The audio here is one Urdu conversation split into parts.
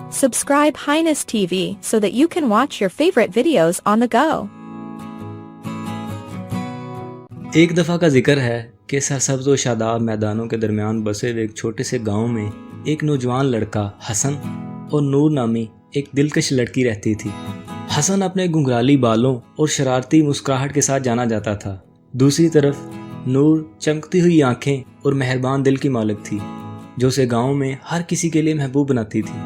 Subscribe Highness TV so that you can watch your favorite videos on the go. ایک دفعہ کا ذکر ہے کہ سرسبز و شاداب میدانوں کے درمیان بسے ہوئے ایک چھوٹے سے گاؤں میں ایک نوجوان لڑکا حسن اور نور نامی ایک دلکش لڑکی رہتی تھی۔ حسن اپنے گنگرالی بالوں اور شرارتی مسکراہٹ کے ساتھ جانا جاتا تھا۔ دوسری طرف نور چمکتی ہوئی آنکھیں اور مہربان دل کی مالک تھی جو اسے گاؤں میں ہر کسی کے لیے محبوب بناتی تھی۔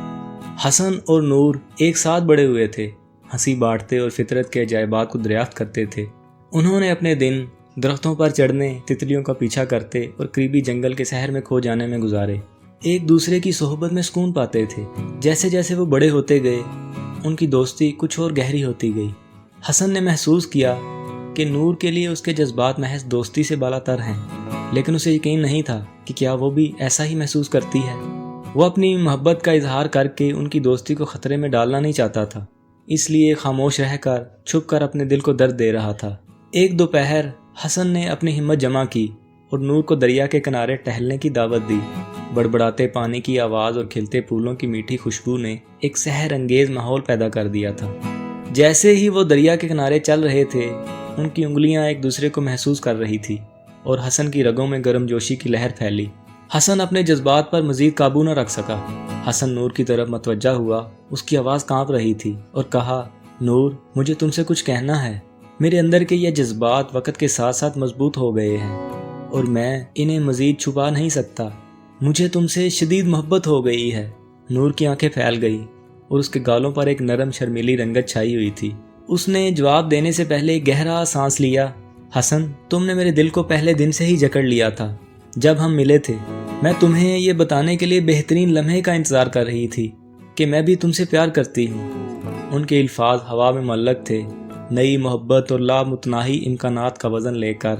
حسن اور نور ایک ساتھ بڑے ہوئے تھے، ہنسی بانٹتے اور فطرت کے عجائبات کو دریافت کرتے تھے۔ انہوں نے اپنے دن درختوں پر چڑھنے، تتلیوں کا پیچھا کرتے اور قریبی جنگل کے شہر میں کھو جانے میں گزارے۔ ایک دوسرے کی صحبت میں سکون پاتے تھے۔ جیسے جیسے وہ بڑے ہوتے گئے ان کی دوستی کچھ اور گہری ہوتی گئی۔ حسن نے محسوس کیا کہ نور کے لیے اس کے جذبات محض دوستی سے بالا تر ہیں، لیکن اسے یقین نہیں تھا کہ کیا وہ بھی ایسا ہی محسوس کرتی ہے۔ وہ اپنی محبت کا اظہار کر کے ان کی دوستی کو خطرے میں ڈالنا نہیں چاہتا تھا، اس لیے خاموش رہ کر چھپ کر اپنے دل کو درد دے رہا تھا۔ ایک دوپہر حسن نے اپنی ہمت جمع کی اور نور کو دریا کے کنارے ٹہلنے کی دعوت دی۔ بڑبڑاتے پانی کی آواز اور کھلتے پھولوں کی میٹھی خوشبو نے ایک سحر انگیز ماحول پیدا کر دیا تھا۔ جیسے ہی وہ دریا کے کنارے چل رہے تھے، ان کی انگلیاں ایک دوسرے کو محسوس کر رہی تھی اور حسن کی رگوں میں گرم جوشی کی لہر پھیلی۔ حسن اپنے جذبات پر مزید قابو نہ رکھ سکا۔ حسن نور کی طرف متوجہ ہوا، اس کی آواز کانپ رہی تھی اور کہا، نور، مجھے تم سے کچھ کہنا ہے۔ میرے اندر کے یہ جذبات وقت کے ساتھ ساتھ مضبوط ہو گئے ہیں اور میں انہیں مزید چھپا نہیں سکتا۔ مجھے تم سے شدید محبت ہو گئی ہے۔ نور کی آنکھیں پھیل گئی اور اس کے گالوں پر ایک نرم شرمیلی رنگت چھائی ہوئی تھی۔ اس نے جواب دینے سے پہلے گہرا سانس لیا۔ حسن، تم نے میرے دل کو پہلے دن سے ہی جکڑ لیا تھا جب ہم ملے تھے۔ میں تمہیں یہ بتانے کے لیے بہترین لمحے کا انتظار کر رہی تھی کہ میں بھی تم سے پیار کرتی ہوں۔ ان کے الفاظ ہوا میں معلق تھے، نئی محبت اور لامتناہی امکانات کا وزن لے کر۔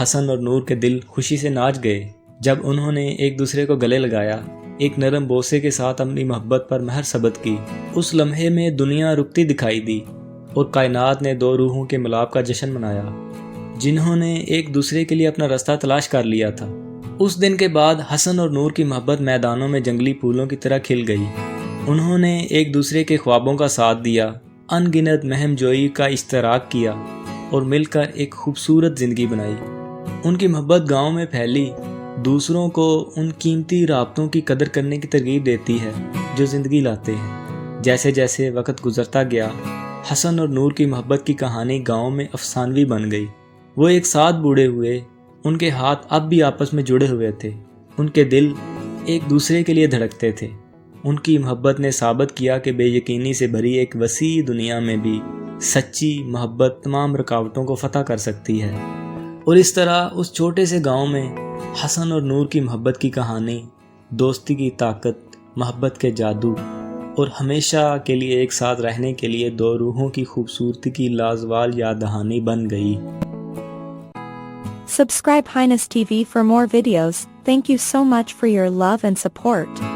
حسن اور نور کے دل خوشی سے ناچ گئے جب انہوں نے ایک دوسرے کو گلے لگایا، ایک نرم بوسے کے ساتھ اپنی محبت پر مہر ثبت کی۔ اس لمحے میں دنیا رکتی دکھائی دی اور کائنات نے دو روحوں کے ملاپ کا جشن منایا جنہوں نے ایک دوسرے کے لیے اپنا راستہ تلاش کر لیا تھا۔ اس دن کے بعد حسن اور نور کی محبت میدانوں میں جنگلی پھولوں کی طرح کھل گئی۔ انہوں نے ایک دوسرے کے خوابوں کا ساتھ دیا، ان گنت مہم جوئی کا اشتراک کیا اور مل کر ایک خوبصورت زندگی بنائی۔ ان کی محبت گاؤں میں پھیلی، دوسروں کو ان قیمتی رابطوں کی قدر کرنے کی ترغیب دیتی ہے جو زندگی لاتے ہیں۔ جیسے جیسے وقت گزرتا گیا، حسن اور نور کی محبت کی کہانی گاؤں میں افسانوی بن گئی۔ وہ ایک ساتھ بوڑھے ہوئے، ان کے ہاتھ اب بھی آپس میں جڑے ہوئے تھے، ان کے دل ایک دوسرے کے لیے دھڑکتے تھے۔ ان کی محبت نے ثابت کیا کہ بے یقینی سے بھری ایک وسیع دنیا میں بھی سچی محبت تمام رکاوٹوں کو فتح کر سکتی ہے۔ اور اس طرح اس چھوٹے سے گاؤں میں حسن اور نور کی محبت کی کہانی، دوستی کی طاقت، محبت کے جادو اور ہمیشہ کے لیے ایک ساتھ رہنے کے لیے دو روحوں کی خوبصورتی کی لازوال یاد دہانی بن گئی۔ Subscribe Highness TV for more videos. Thank you so much for your love and support.